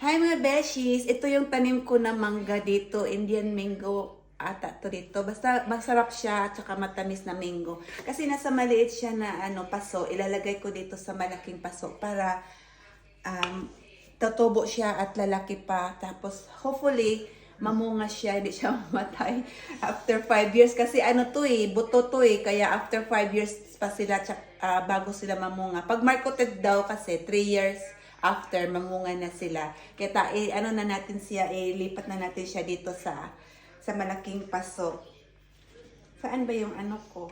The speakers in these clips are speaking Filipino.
Hi mga beshies! Ito yung tanim ko na mangga dito, Indian mango ata to dito. Basta masarap siya at saka matamis na mango. Kasi nasa maliit siya na paso, ilalagay ko dito sa malaking paso para tutubo siya at lalaki pa. Tapos hopefully mamunga siya, hindi siya mamatay after 5 years. Kasi to buto to kaya after 5 years pa sila bago sila mamunga. Pag marketed daw kasi 3 years after mamunga na sila. Kaya na natin siya, lipat na natin siya dito sa malaking paso. Saan ba yung ko?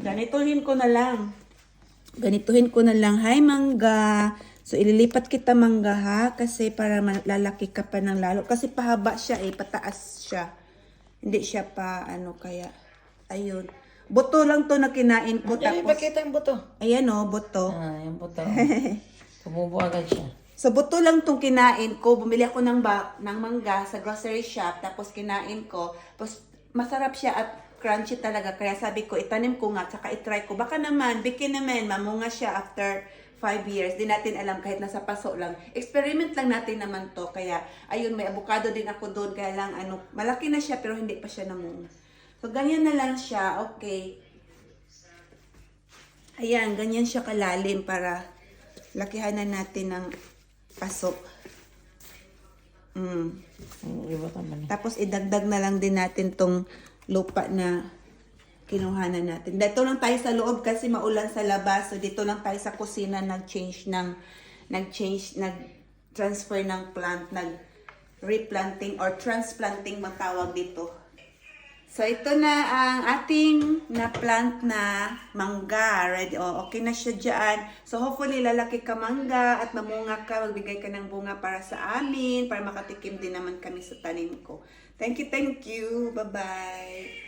Ganituhin ko na lang. Hi mangga. So ililipat kita mangga ha. Kasi para lalaki ka pa ng lalo. Kasi pahaba siya pataas siya. Hindi siya pa kaya. Ayun. Buto lang to na kinain ko. Tapos, ipakita yung buto. Ayan buto. Yung buto. Tumubo agad siya. So, buto lang tong kinain ko. Bumili ako ng mangga sa grocery shop. Tapos, kinain ko. Tapos, masarap siya at crunchy talaga. Kaya sabi ko, itanim ko nga. Tsaka itry ko. Baka naman, bikin naman, mamunga siya after 5 years. Di natin alam kahit nasa paso lang. Experiment lang natin naman to. Kaya, ayun, may avocado din ako doon. Kaya lang, malaki na siya pero hindi pa siya namunga. So, ganyan na lang siya. Okay. Ayan, ganyan siya kalalim para lakihan na natin ng paso. Tapos idagdag na lang din natin tong lupa na kinuhanan natin. Dito lang tayo sa loob kasi maulan sa labas. So dito lang tayo sa kusina nag-transfer ng plant, nag-replanting or transplanting matawag dito. So ito na ang ating na-plant na mangga. Ready? Okay na siya dyan. So hopefully lalaki ka mangga at mamunga ka. Magbigay ka ng bunga para sa amin. Para makatikim din naman kami sa tanim ko. Thank you. Bye-bye.